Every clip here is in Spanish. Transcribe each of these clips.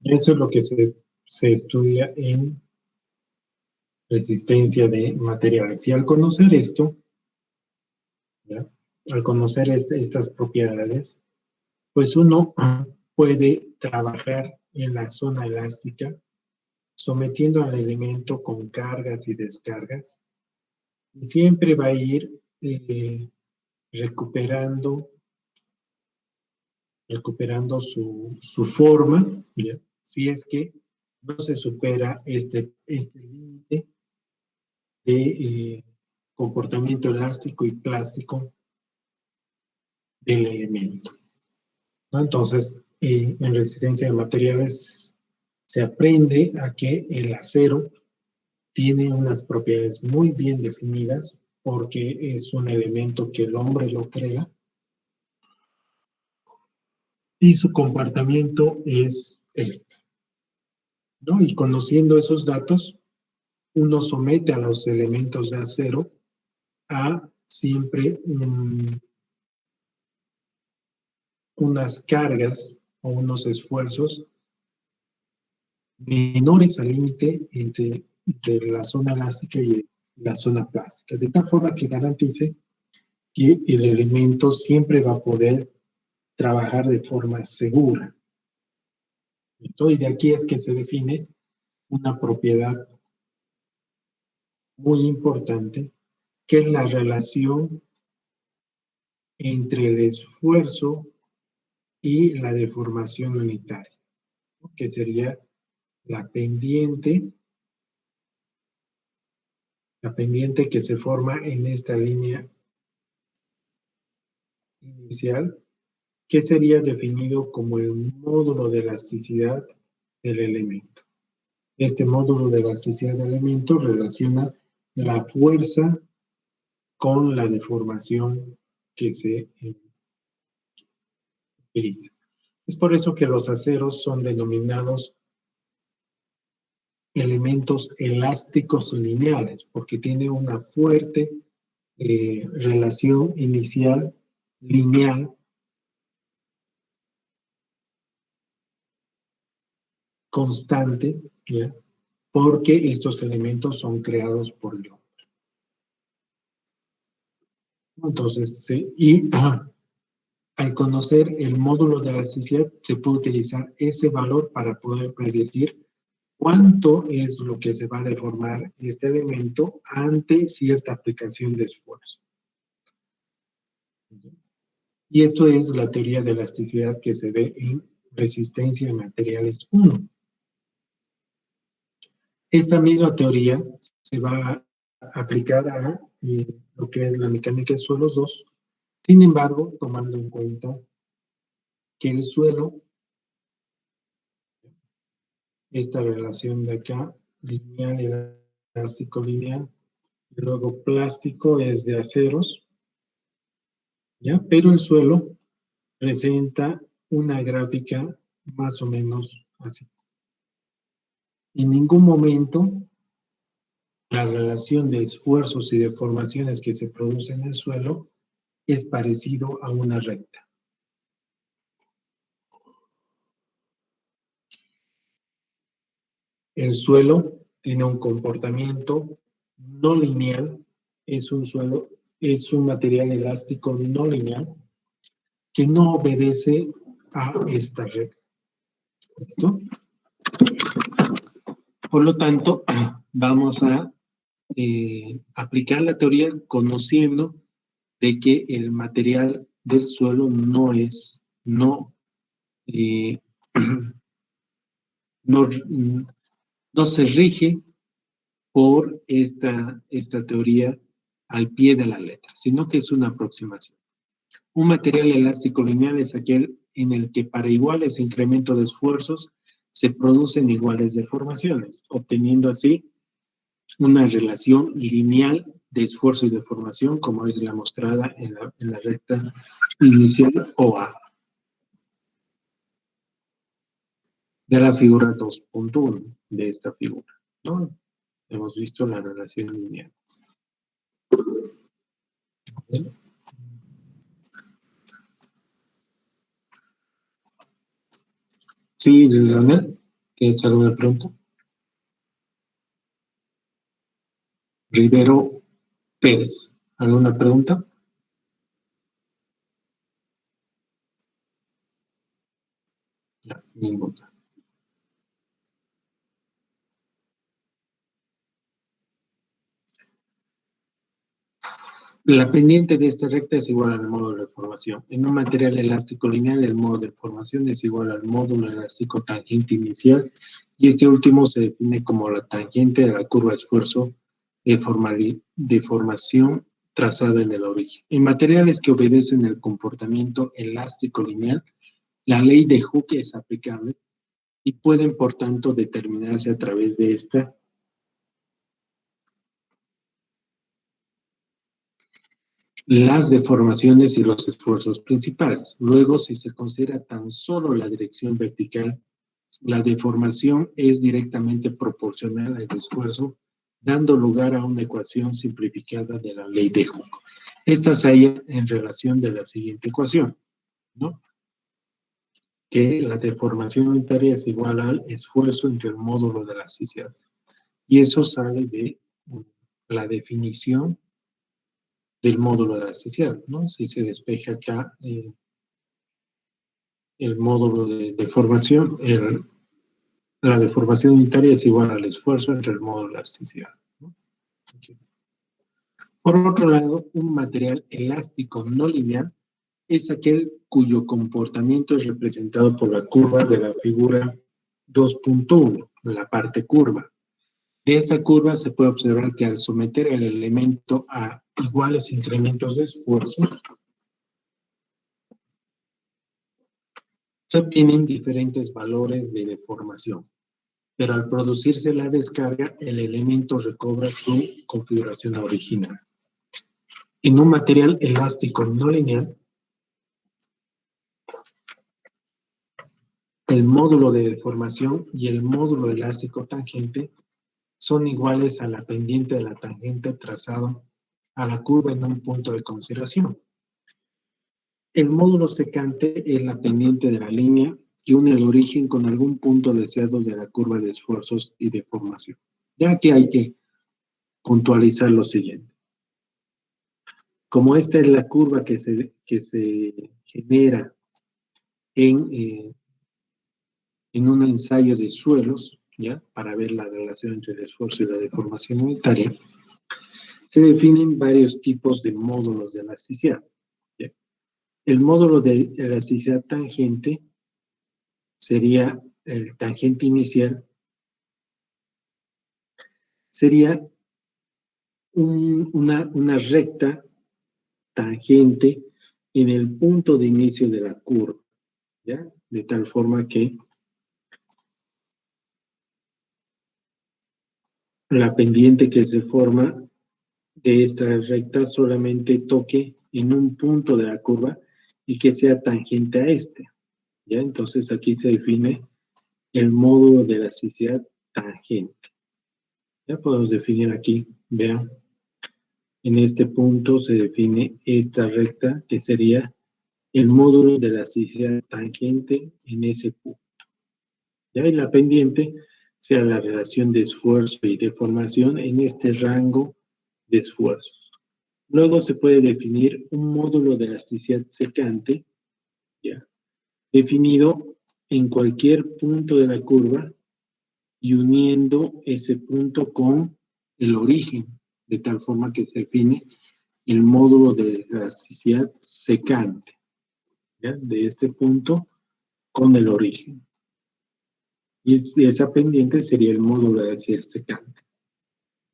Eso es lo que se estudia en resistencia de materiales. Y al conocer esto, ¿ya? Al conocer estas propiedades, pues uno puede trabajar en la zona elástica, sometiendo al elemento con cargas y descargas, y siempre va a ir recuperando su forma, ¿ya? Si es que no se supera este límite de comportamiento elástico y plástico del elemento, ¿no? Entonces, en resistencia de materiales se aprende a que el acero tiene unas propiedades muy bien definidas porque es un elemento que el hombre lo crea y su comportamiento es este, ¿no? Y conociendo esos datos, uno somete a los elementos de acero a siempre unas cargas o unos esfuerzos menores al límite entre la zona elástica y la zona plástica, de tal forma que garantice que el elemento siempre va a poder trabajar de forma segura. Y de aquí es que se define una propiedad muy importante, que es la relación entre el esfuerzo y la deformación unitaria, ¿no? Que sería la pendiente que se forma en esta línea inicial, que sería definido como el módulo de elasticidad del elemento. Este módulo de elasticidad del elemento relaciona la fuerza con la deformación que se utiliza. Es por eso que los aceros son denominados elementos elásticos lineales, porque tiene una fuerte relación inicial lineal constante, ¿ya? Porque estos elementos son creados por el hombre. Entonces, al conocer el módulo de elasticidad, se puede utilizar ese valor para poder predecir cuánto es lo que se va a deformar este elemento ante cierta aplicación de esfuerzo. Y esto es la teoría de elasticidad que se ve en resistencia de materiales 1. Esta misma teoría se va a aplicar a lo que es la mecánica de suelos 2, sin embargo, tomando en cuenta que el suelo, esta relación de acá, lineal, elástico lineal, y luego plástico es de aceros, ¿ya? Pero el suelo presenta una gráfica más o menos así. En ningún momento la relación de esfuerzos y deformaciones que se producen en el suelo es parecido a una recta. El suelo tiene un comportamiento no lineal, es un material elástico no lineal que no obedece a esta regla. ¿Listo? Por lo tanto, vamos a aplicar la teoría conociendo de que el material del suelo no se rige por esta teoría al pie de la letra, sino que es una aproximación. Un material elástico lineal es aquel en el que para iguales incremento de esfuerzos se producen iguales deformaciones, obteniendo así una relación lineal de esfuerzo y deformación, como es la mostrada en la recta inicial OA de la figura 2.1 de esta figura, ¿no? Hemos visto la relación lineal. ¿Bien? Sí, Leonel. ¿Tienes alguna pregunta? Rivero Pérez, ¿alguna pregunta? No, ninguna. La pendiente de esta recta es igual al módulo de formación. En un material elástico lineal, el módulo de formación es igual al módulo elástico tangente inicial y este último se define como la tangente de la curva de esfuerzo de formación trazada en el origen. En materiales que obedecen el comportamiento elástico lineal, la ley de Hooke es aplicable y pueden, por tanto, determinarse a través de esta las deformaciones y los esfuerzos principales. Luego, si se considera tan solo la dirección vertical, la deformación es directamente proporcional al esfuerzo, dando lugar a una ecuación simplificada de la ley de Hooke. Esta se halla en relación de la siguiente ecuación, ¿no? Que la deformación unitaria es igual al esfuerzo entre el módulo de elasticidad. Y eso sale de la definición del módulo de elasticidad, ¿no? Si se despeja acá el módulo de deformación, la deformación unitaria es igual al esfuerzo entre el módulo de elasticidad, ¿no? Por otro lado, un material elástico no lineal es aquel cuyo comportamiento es representado por la curva de la figura 2.1, la parte curva. De esta curva se puede observar que al someter el elemento a iguales incrementos de esfuerzo, se obtienen diferentes valores de deformación, pero al producirse la descarga, el elemento recobra su configuración original. En un material elástico no lineal, el módulo de deformación y el módulo elástico tangente son iguales a la pendiente de la tangente trazado a la curva en un punto de consideración. El módulo secante es la pendiente de la línea que une el origen con algún punto deseado de la curva de esfuerzos y deformación. Ya que hay que puntualizar lo siguiente. Como esta es la curva que se genera en un ensayo de suelos, ¿ya? Para ver la relación entre el esfuerzo y la deformación unitaria, se definen varios tipos de módulos de elasticidad, ¿ya? El módulo de elasticidad tangente sería el tangente inicial, sería una recta tangente en el punto de inicio de la curva, ¿ya? De tal forma que la pendiente que se forma de esta recta solamente toque en un punto de la curva y que sea tangente a este, ¿ya? Entonces aquí se define el módulo de elasticidad tangente. Ya podemos definir aquí, vean, en este punto se define esta recta que sería el módulo de elasticidad tangente en ese punto. Ya, y la pendiente sea la relación de esfuerzo y deformación en este rango de esfuerzos. Luego se puede definir un módulo de elasticidad secante, ya, definido en cualquier punto de la curva y uniendo ese punto con el origen, de tal forma que se define el módulo de elasticidad secante, ¿ya? De este punto con el origen. Y esa pendiente sería el módulo de elasticidad secante.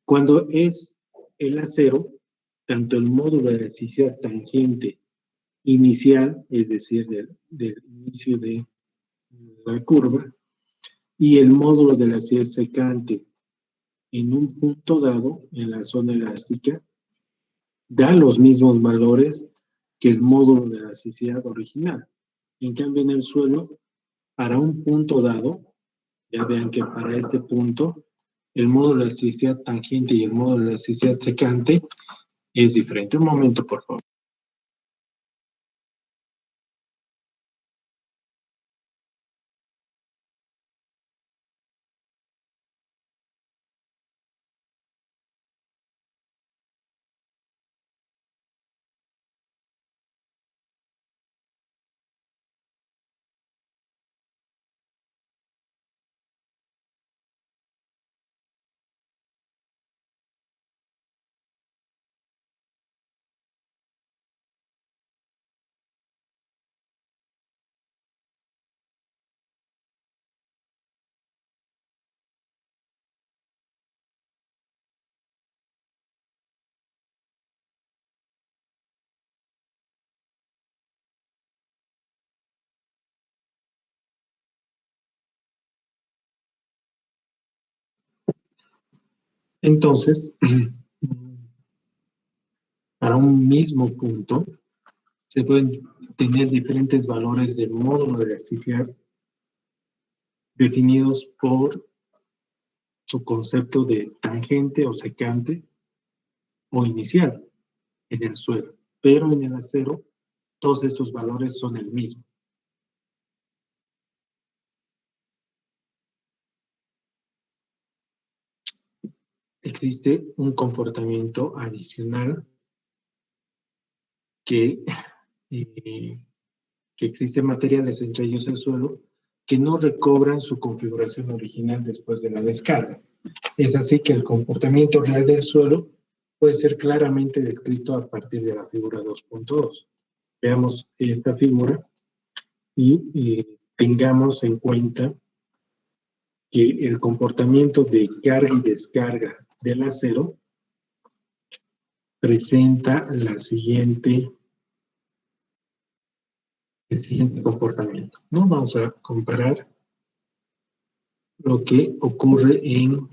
Cuando es el acero, tanto el módulo de elasticidad tangente inicial, es decir, del inicio de la curva, y el módulo de elasticidad secante en un punto dado, en la zona elástica, da los mismos valores que el módulo de elasticidad original. En cambio, en el suelo, para un punto dado, ya vean que para este punto, el módulo de elasticidad tangente y el módulo de elasticidad secante es diferente. Un momento, por favor. Entonces, para un mismo punto, se pueden tener diferentes valores del módulo de elasticidad definidos por su concepto de tangente o secante o inicial en el suelo. Pero en el acero, todos estos valores son el mismo. Existe un comportamiento adicional que existen materiales, entre ellos el suelo, que no recobran su configuración original después de la descarga. Es así que el comportamiento real del suelo puede ser claramente descrito a partir de la figura 2.2. Veamos esta figura y tengamos en cuenta que el comportamiento de carga y descarga del acero presenta el siguiente comportamiento. ¿No? Vamos a comparar lo que ocurre en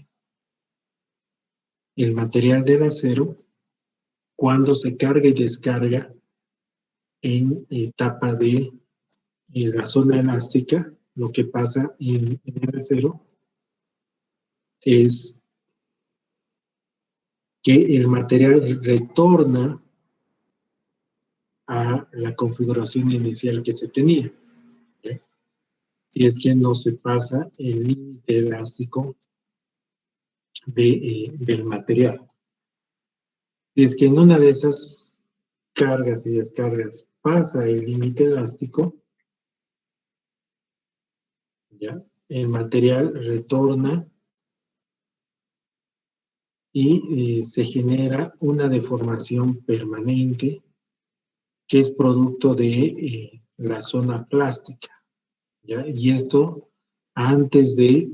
el material del acero cuando se carga y descarga en etapa de la zona elástica. Lo que pasa en el acero es que el material retorna a la configuración inicial que se tenía. ¿Okay? Si es que no se pasa el límite elástico del material. Si es que en una de esas cargas y descargas pasa el límite elástico, ¿ya? El material retorna y se genera una deformación permanente que es producto de la zona plástica, ¿ya? Y esto antes de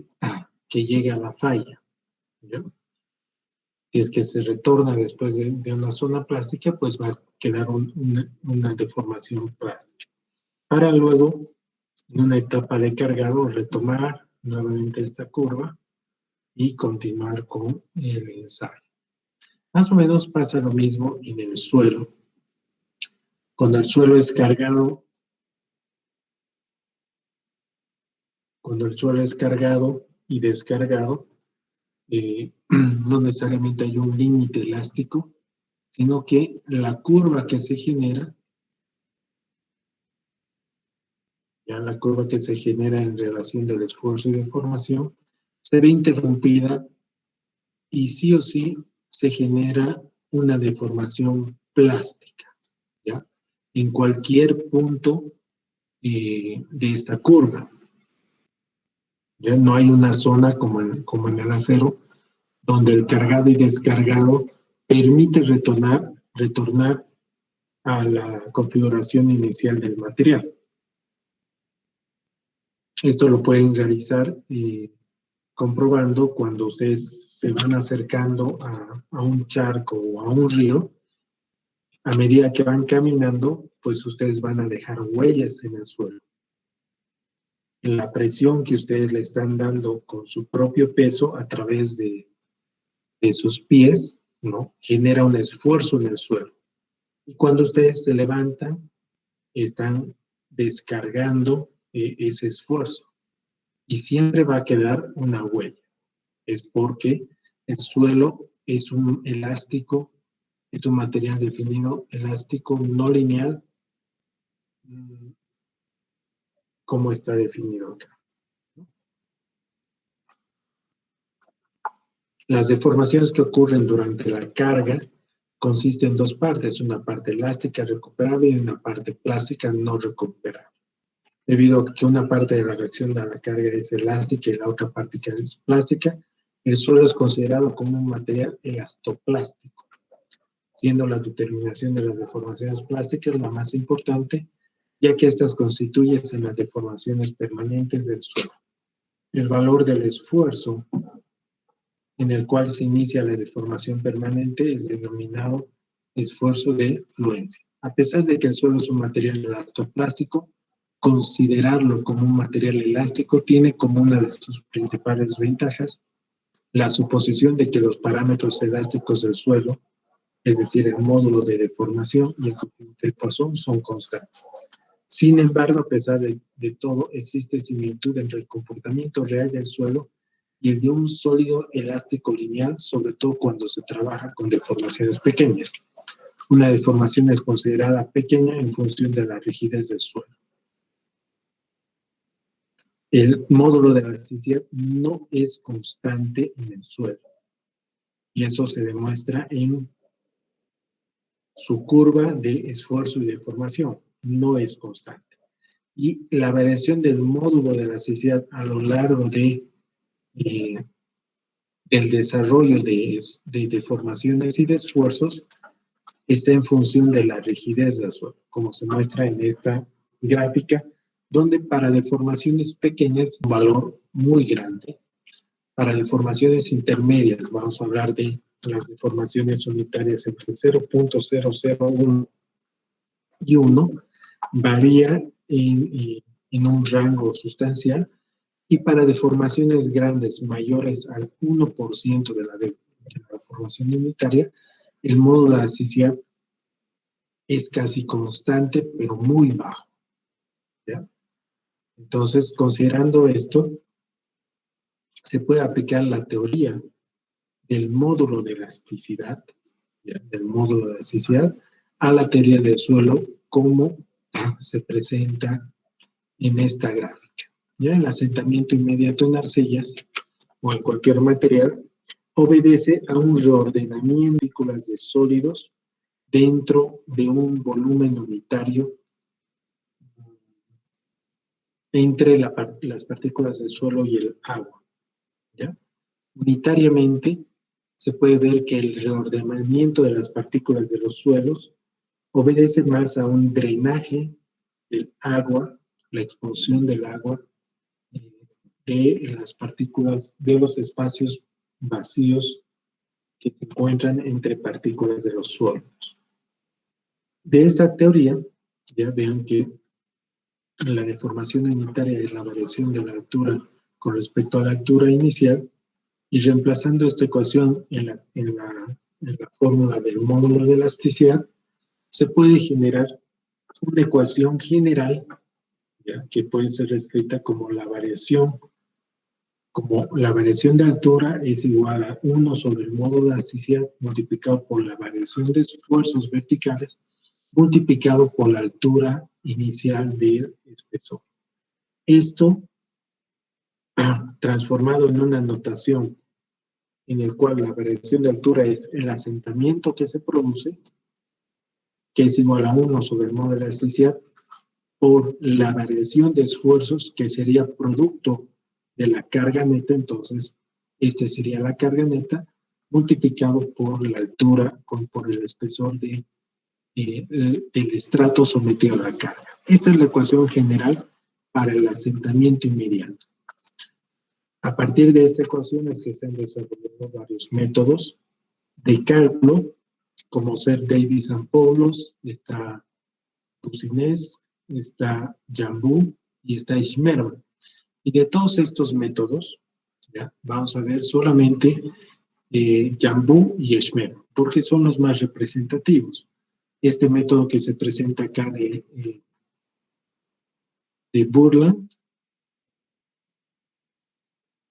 que llegue a la falla, ¿ya? Si es que se retorna después de una zona plástica, pues va a quedar una deformación plástica. Para luego, en una etapa de cargado, retomar nuevamente esta curva y continuar con el ensayo. Más o menos pasa lo mismo en el suelo. Cuando el suelo es cargado, y descargado, no necesariamente hay un límite elástico, sino que la curva que se genera, ya la curva que se genera en relación del esfuerzo y deformación, se ve interrumpida y sí o sí se genera una deformación plástica, ¿ya? En cualquier punto de esta curva. ¿Ya? No hay una zona como en el acero, donde el cargado y descargado permite retornar a la configuración inicial del material. Esto lo pueden realizar comprobando cuando ustedes se van acercando a un charco o a un río. A medida que van caminando, pues ustedes van a dejar huellas en el suelo. La presión que ustedes le están dando con su propio peso a través de sus pies, ¿no? Genera un esfuerzo en el suelo. Y cuando ustedes se levantan, están descargando ese esfuerzo. Y siempre va a quedar una huella. Es porque el suelo es un elástico, es un material definido elástico no lineal, como está definido acá. Las deformaciones que ocurren durante la carga consisten en dos partes, una parte elástica recuperable y una parte plástica no recuperable. Debido a que una parte de la reacción de la carga es elástica y la otra parte es plástica, el suelo es considerado como un material elastoplástico, siendo la determinación de las deformaciones plásticas la más importante, ya que estas constituyen las deformaciones permanentes del suelo. El valor del esfuerzo en el cual se inicia la deformación permanente es denominado esfuerzo de fluencia. A pesar de que el suelo es un material elastoplástico, considerarlo como un material elástico tiene como una de sus principales ventajas la suposición de que los parámetros elásticos del suelo, es decir, el módulo de deformación y el coeficiente de Poisson, son constantes. Sin embargo, a pesar de todo, existe similitud entre el comportamiento real del suelo y el de un sólido elástico lineal, sobre todo cuando se trabaja con deformaciones pequeñas. Una deformación es considerada pequeña en función de la rigidez del suelo. El módulo de elasticidad no es constante en el suelo. Y eso se demuestra en su curva de esfuerzo y deformación. No es constante. Y la variación del módulo de elasticidad a lo largo del desarrollo de deformaciones y de esfuerzos está en función de la rigidez del suelo, como se muestra en esta gráfica, donde para deformaciones pequeñas un valor muy grande. Para deformaciones intermedias, vamos a hablar de las deformaciones unitarias entre 0.001 y 1, varía en un rango sustancial, y para deformaciones grandes mayores al 1% de la deformación unitaria, el módulo de elasticidad es casi constante, pero muy bajo, ¿ya? Entonces, considerando esto, se puede aplicar la teoría del módulo de elasticidad, ¿ya? Del módulo de elasticidad a la teoría del suelo, como se presenta en esta gráfica. ¿Ya? El asentamiento inmediato en arcillas o en cualquier material obedece a un reordenamiento de partículas de sólidos dentro de un volumen unitario entre las partículas del suelo y el agua, ¿ya? Unitariamente se puede ver que el reordenamiento de las partículas de los suelos obedece más a un drenaje del agua, la expulsión del agua de las partículas de los espacios vacíos que se encuentran entre partículas de los suelos. De esta teoría, ya vean que la deformación unitaria es la variación de la altura con respecto a la altura inicial, y reemplazando esta ecuación en la fórmula del módulo de elasticidad, se puede generar una ecuación general, ¿ya? Que puede ser escrita como la variación de altura es igual a 1 sobre el módulo de elasticidad multiplicado por la variación de esfuerzos verticales multiplicado por la altura inicial del espesor. Esto transformado en una notación en el cual la variación de altura es el asentamiento que se produce, que es igual a 1 sobre el módulo de elasticidad, por la variación de esfuerzos, que sería producto de la carga neta. Entonces, este sería la carga neta, multiplicado por la altura, por el espesor del estrato sometido a la carga. Esta es la ecuación general para el asentamiento inmediato. A partir de esta ecuación es que se han desarrollado varios métodos de cálculo, como ser Davis-Paulos, está Cousinet, está Jambu y está Schmermann. Y de todos estos métodos, ¿ya? Vamos a ver solamente Jambu y Schmermann, porque son los más representativos. Este método que se presenta acá de Burland,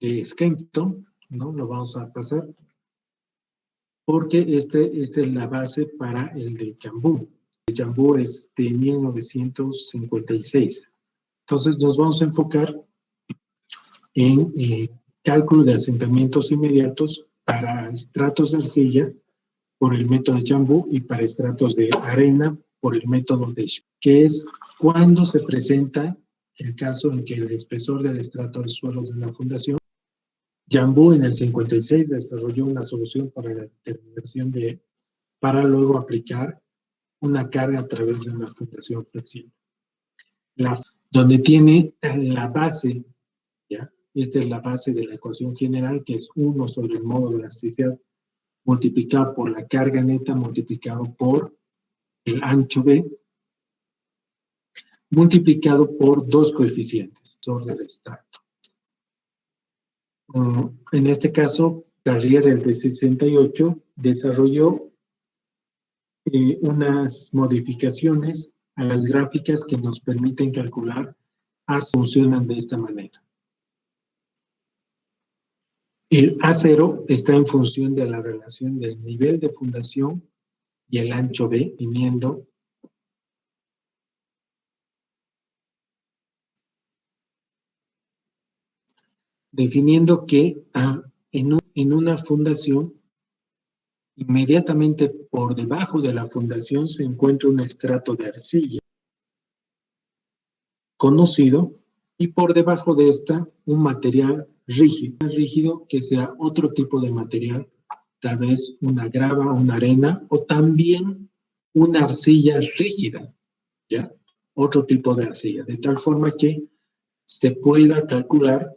de Skempton, ¿no? Lo vamos a pasar, porque esta es la base para el de Jambu. El Jambu es de 1956. Entonces nos vamos a enfocar en cálculo de asentamientos inmediatos para estratos de arcilla por el método de Jambu y para estratos de arena por el método de Schmidt, que es cuando se presenta el caso en que el espesor del estrato del suelo de una fundación. Jambu en el 56 desarrolló una solución para la determinación para luego aplicar una carga a través de una fundación flexible. Donde tiene la base, ¿ya? Esta es la base de la ecuación general, que es 1 sobre el módulo de elasticidad multiplicado por la carga neta multiplicado por el ancho B, multiplicado por dos coeficientes sobre el estrato. En este caso, Carrier, el de 68, desarrolló unas modificaciones a las gráficas que nos permiten calcular funcionan de esta manera. El A0 está en función de la relación del nivel de fundación y el ancho B, definiendo que en una fundación, inmediatamente por debajo de la fundación se encuentra un estrato de arcilla conocido, y por debajo de esta un material rígido que sea otro tipo de material, tal vez una grava, una arena o también una arcilla rígida, ¿ya? Otro tipo de arcilla, de tal forma que se pueda calcular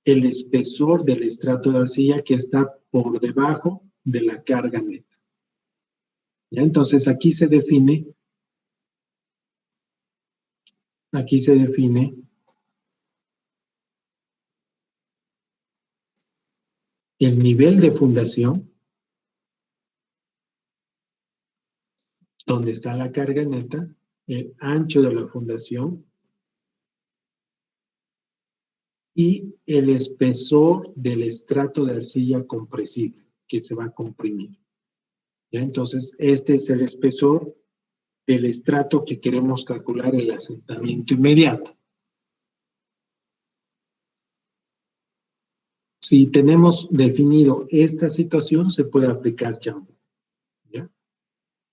el espesor del estrato de arcilla que está por debajo de la carga neta. ¿Ya? Entonces aquí se define el nivel de fundación, donde está la carga neta, el ancho de la fundación y el espesor del estrato de arcilla compresible, que se va a comprimir. ¿Ya? Entonces, este es el espesor del estrato que queremos calcular el asentamiento inmediato. Si tenemos definido esta situación, se puede aplicar Jambu. ¿Ya?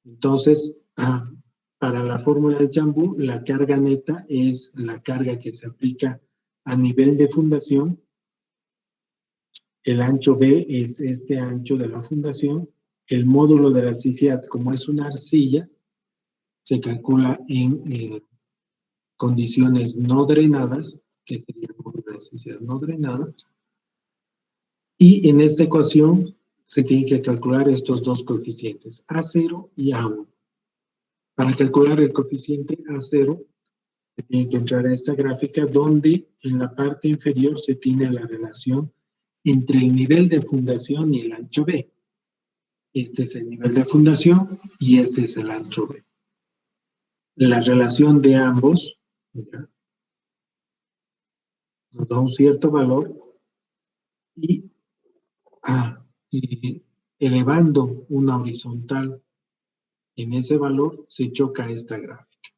Entonces, para la fórmula de Jambu, la carga neta es la carga que se aplica a nivel de fundación. El ancho B es este ancho de la fundación. El módulo de la elasticidad, como es una arcilla, se calcula en condiciones no drenadas, que sería el módulo de elasticidad no drenada. Y en esta ecuación se tienen que calcular estos dos coeficientes, A0 y A1. Para calcular el coeficiente A0, se tiene que entrar a esta gráfica donde en la parte inferior se tiene la relación entre el nivel de fundación y el ancho B. Este es el nivel de fundación y este es el ancho B. La relación de ambos, ¿ya?, nos da un cierto valor y elevando una horizontal en ese valor se choca esta gráfica.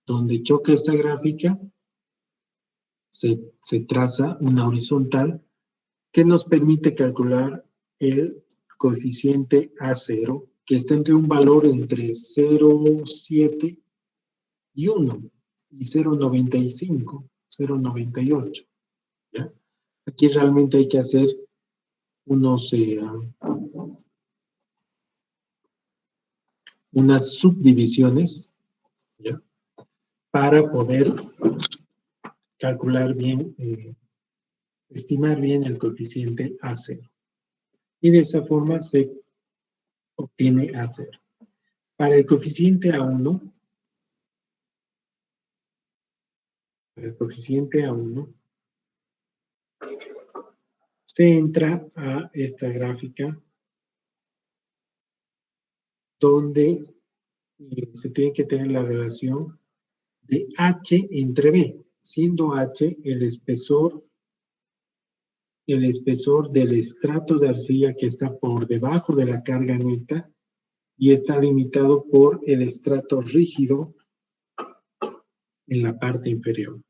Donde choca esta gráfica se traza una horizontal que nos permite calcular el coeficiente A0, que está entre un valor entre 0,7 y 1, y 0,95, 0,98. ¿Ya? Aquí realmente hay que hacer unas subdivisiones, ¿ya?, para poder calcular bien, estimar bien el coeficiente A0. Y de esa forma se obtiene A0. Para el coeficiente A1, se entra a esta gráfica donde se tiene que tener la relación de H entre B, siendo H el espesor del estrato de arcilla que está por debajo de la carga neta y está limitado por el estrato rígido en la parte inferior.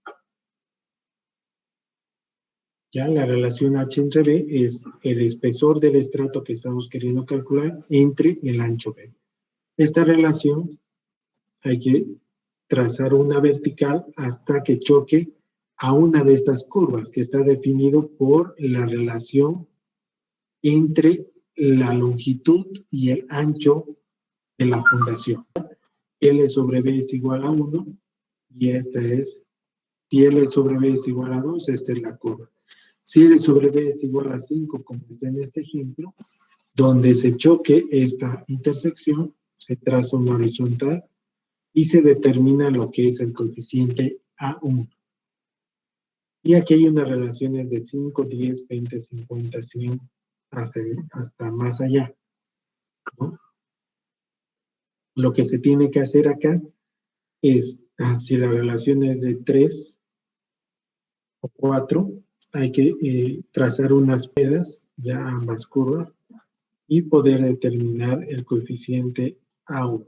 Ya la relación H entre B es el espesor del estrato que estamos queriendo calcular entre el ancho B. Esta relación hay que trazar una vertical hasta que choque a una de estas curvas que está definido por la relación entre la longitud y el ancho de la fundación. L sobre B es igual a 1 y esta es, si L sobre B es igual a 2, esta es la curva. Si L sobre B es igual a 5, como está en este ejemplo, donde se choque esta intersección, se traza una horizontal y se determina lo que es el coeficiente A1. Y aquí hay unas relaciones de 5, 10, 20, 50, 100, hasta más allá, ¿no? Lo que se tiene que hacer acá es, si la relación es de 3 o 4, hay que trazar unas pedas, ya ambas curvas, y poder determinar el coeficiente A1.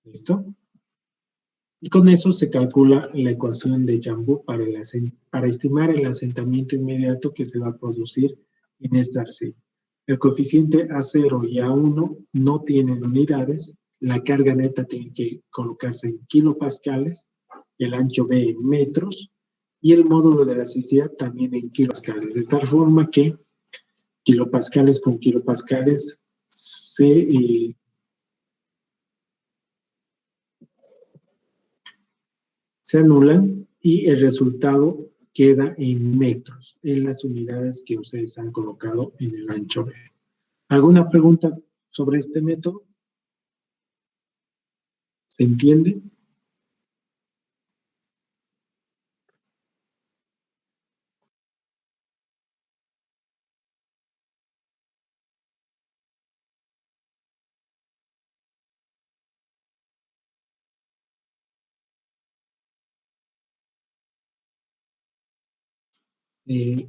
¿Listo? Y con eso se calcula la ecuación de Jambu para estimar el asentamiento inmediato que se va a producir en esta arcilla. El coeficiente A0 y A1 no tienen unidades, la carga neta tiene que colocarse en kilopascales, el ancho B en metros y el módulo de la sismicidad también en kilopascales, de tal forma que kilopascales con kilopascales se anulan y el resultado queda en metros, en las unidades que ustedes han colocado en el ancho B. ¿Alguna pregunta sobre este método? ¿Se entiende?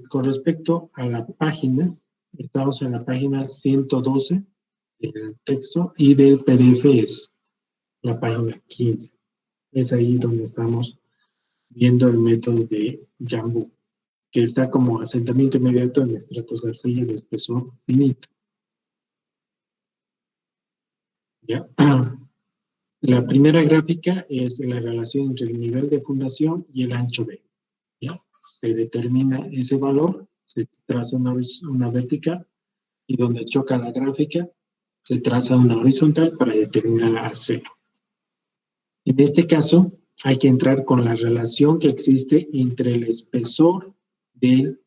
Con respecto a la página, estamos en la página 112 del texto y del PDF es la página 15. Es ahí donde estamos viendo el método de Jambu, que está como asentamiento inmediato en estratos de arcilla de espesor finito. ¿Ya? La primera gráfica es la relación entre el nivel de fundación y el ancho B. ¿Ya? Se determina ese valor, se traza una vertical y donde choca la gráfica se traza una horizontal para determinar a cero. En este caso, hay que entrar con la relación que existe entre el espesor del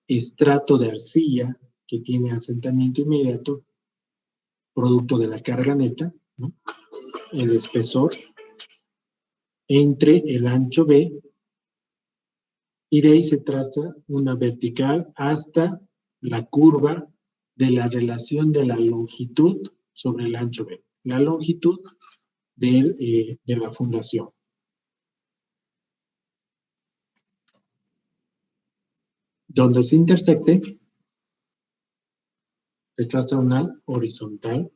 estrato de arcilla que tiene asentamiento inmediato, producto de la carga neta, ¿no? El espesor entre el ancho B y de ahí se traza una vertical hasta la curva de la relación de la longitud sobre el ancho B. La longitud de la fundación. Donde se intersecte, se traza una horizontal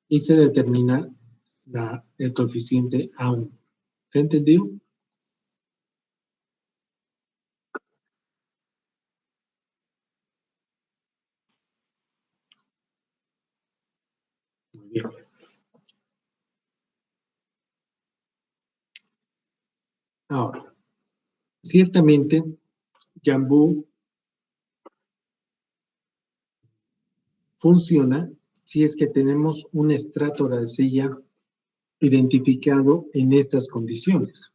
y se determina el coeficiente A1. ¿Se entendió? Muy bien. Ahora, ciertamente, Jambu funciona si es que tenemos un estrato de arcilla identificado en estas condiciones,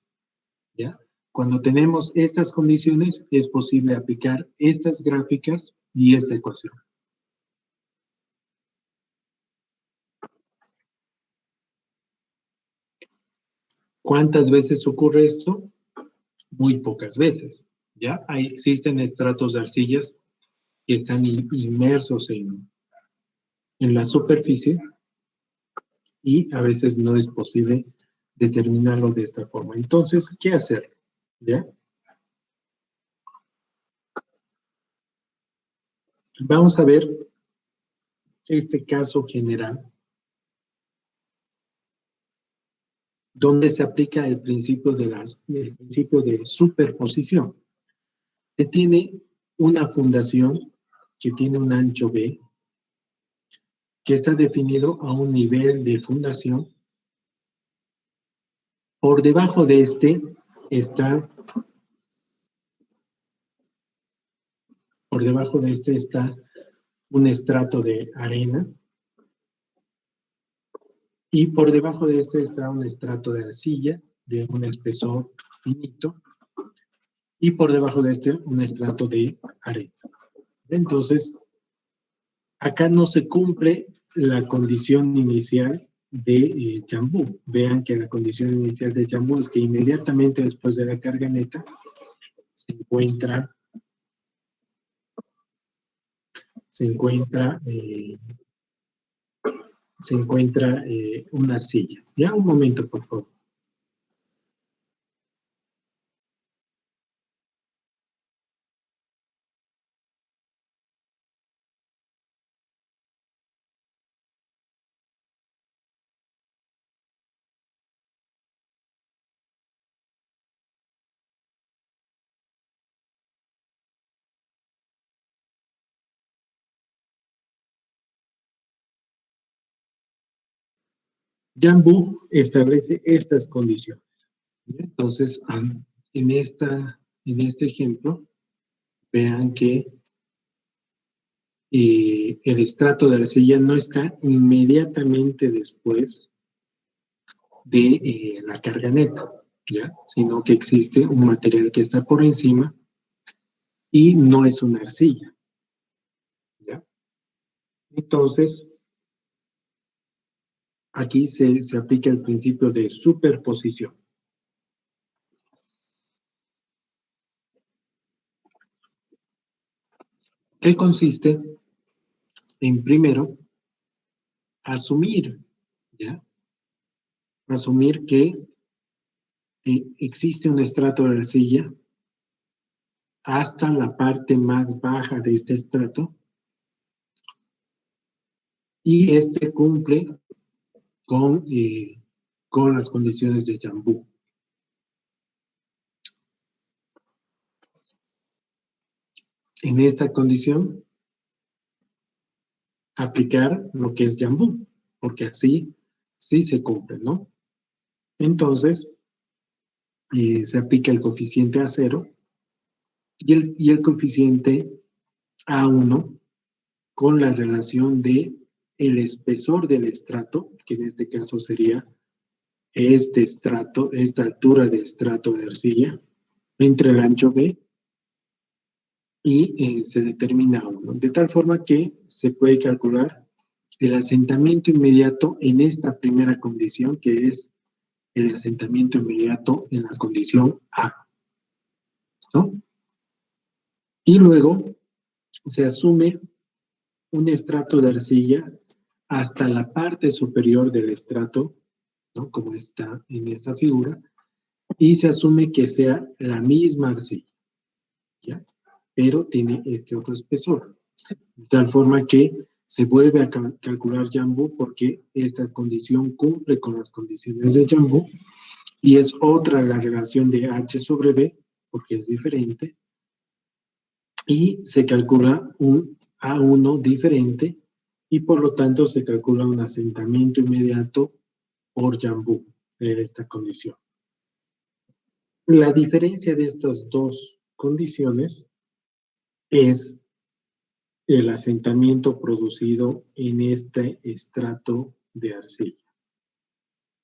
¿ya? Cuando tenemos estas condiciones, es posible aplicar estas gráficas y esta ecuación. ¿Cuántas veces ocurre esto? Muy pocas veces, ¿ya? Existen estratos de arcillas que están inmersos en la superficie y a veces no es posible determinarlo de esta forma. Entonces, ¿qué hacer? ¿Ya? Vamos a ver este caso general donde se aplica el principio de superposición. Se tiene una fundación que tiene un ancho B, que está definido a un nivel de fundación. Por debajo de este está un estrato de arena y por debajo de este está un estrato de arcilla de un espesor finito y por debajo de este un estrato de arena. Entonces, acá no se cumple la condición inicial de Jambu. Vean que la condición inicial de Jambu es que inmediatamente después de la carga neta se encuentra se encuentra, una arcilla. Ya, un momento, por favor. Jambu establece estas condiciones. Entonces, en este ejemplo, vean que el estrato de arcilla no está inmediatamente después de la carga neta, ¿ya? Sino que existe un material que está por encima y no es una arcilla, ¿ya? Entonces, aquí se aplica el principio de superposición. Que consiste en, primero, asumir, ¿ya? Asumir que existe un estrato de arcilla hasta la parte más baja de este estrato y este cumple con las condiciones de Jambu. En esta condición, aplicar lo que es Jambu, porque así sí se cumple, ¿no? Entonces, se aplica el coeficiente A0 y el coeficiente A1 con la relación de el espesor del estrato, que en este caso sería este estrato, esta altura de estrato de arcilla, entre el ancho B y se determina A1, de tal forma que se puede calcular el asentamiento inmediato en esta primera condición, que es el asentamiento inmediato en la condición A, ¿no? Y luego se asume un estrato de arcilla hasta la parte superior del estrato, ¿no? Como está en esta figura, y se asume que sea la misma arcilla, ¿ya? Pero tiene este otro espesor, de tal forma que se vuelve a calcular Jambu porque esta condición cumple con las condiciones de Jambu y es otra la relación de H sobre B, porque es diferente, y se calcula un A1 diferente y por lo tanto se calcula un asentamiento inmediato por Jambu en esta condición. La diferencia de estas dos condiciones es el asentamiento producido en este estrato de arcilla.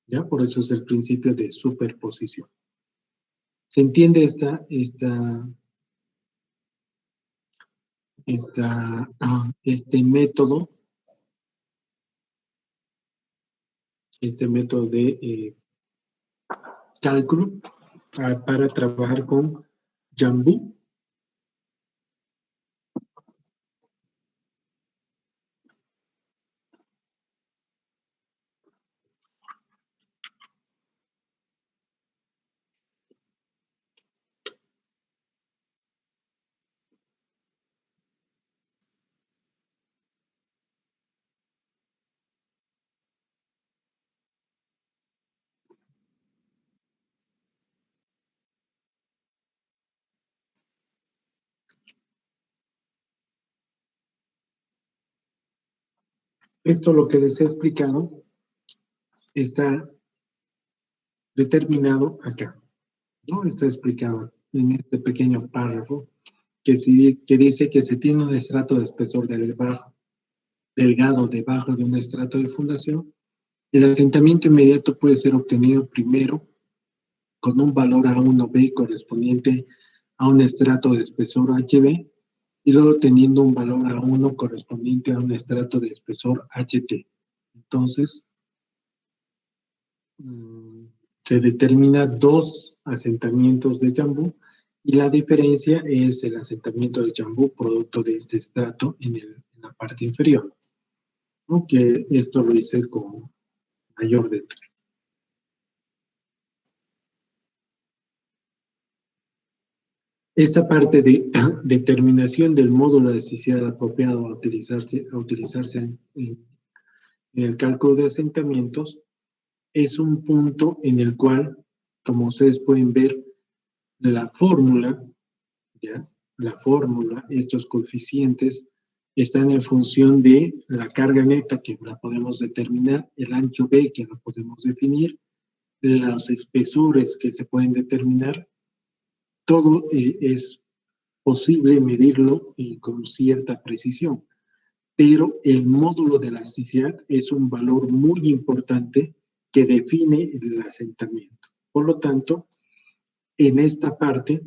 ¿Ya? Por eso es el principio de superposición. ¿Se entiende este método de cálculo para trabajar con Jambu? Esto lo que les he explicado está determinado acá, ¿no? Está explicado en este pequeño párrafo que dice que se tiene un estrato de espesor delgado debajo de un estrato de fundación. El asentamiento inmediato puede ser obtenido primero con un valor A1B correspondiente a un estrato de espesor HB y luego teniendo un valor A1 correspondiente a un estrato de espesor HT. Entonces, se determina dos asentamientos de Jambu y la diferencia es el asentamiento de Jambu producto de este estrato en la parte inferior, ¿no? Que esto lo hice con mayor detalle. Esta parte de determinación del módulo de necesidad apropiado a utilizarse en el cálculo de asentamientos es un punto en el cual, como ustedes pueden ver, la fórmula, ¿ya? La fórmula, estos coeficientes, están en función de la carga neta, que la podemos determinar, el ancho B, que lo podemos definir, los espesores que se pueden determinar, todo es posible medirlo con cierta precisión, pero el módulo de elasticidad es un valor muy importante que define el asentamiento. Por lo tanto, en esta parte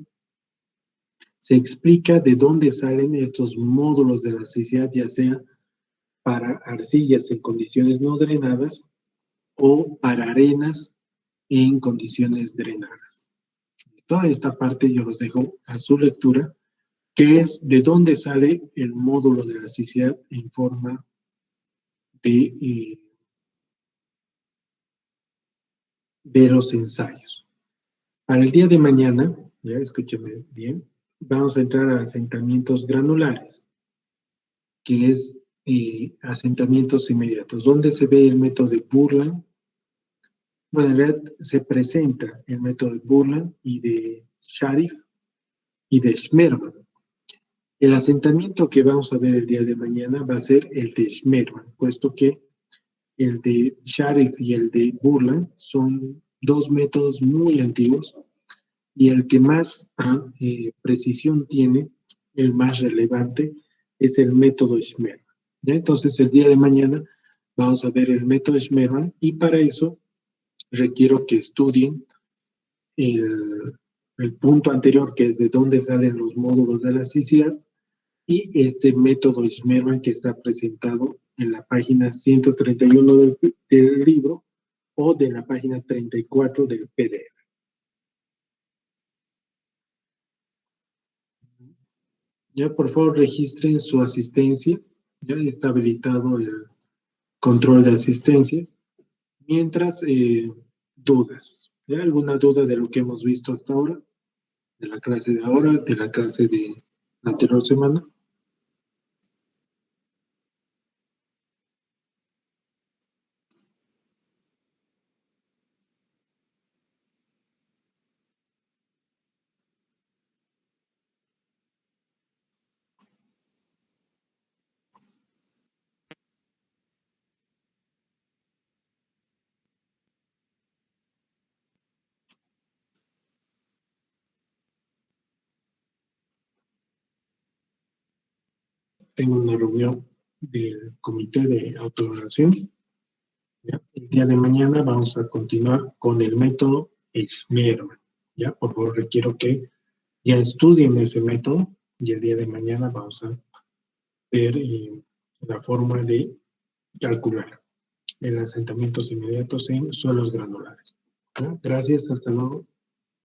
se explica de dónde salen estos módulos de elasticidad, ya sea para arcillas en condiciones no drenadas o para arenas en condiciones drenadas. Toda esta parte yo los dejo a su lectura, que es de dónde sale el módulo de elasticidad en forma de los ensayos. Para el día de mañana, ya escúcheme bien, vamos a entrar a asentamientos granulares, que es asentamientos inmediatos, donde se ve el método de Burland. Bueno, en realidad se presenta el método de Burland y de Sharif y de Schmerman. El asentamiento que vamos a ver el día de mañana va a ser el de Schmerman, puesto que el de Sharif y el de Burland son dos métodos muy antiguos y el que más precisión tiene, el más relevante, es el método Schmerman. ¿Ya? Entonces, el día de mañana vamos a ver el método Schmerman y para eso requiero que estudien el punto anterior, que es de dónde salen los módulos de elasticidad, y este método Schmerman que está presentado en la página 131 del libro o de la página 34 del PDF. Ya, por favor, registren su asistencia. Ya está habilitado el control de asistencia. Mientras, dudas. ¿Ya? ¿Alguna duda de lo que hemos visto hasta ahora? De la clase de ahora, de la clase de la anterior semana. Tengo una reunión del comité de autoevaluación. ¿Ya? El día de mañana vamos a continuar con el método Schmerman. ¿Ya? Por favor, requiero que ya estudien ese método y el día de mañana vamos a ver la forma de calcular en asentamientos inmediatos en suelos granulares. ¿Ya? Gracias, hasta luego.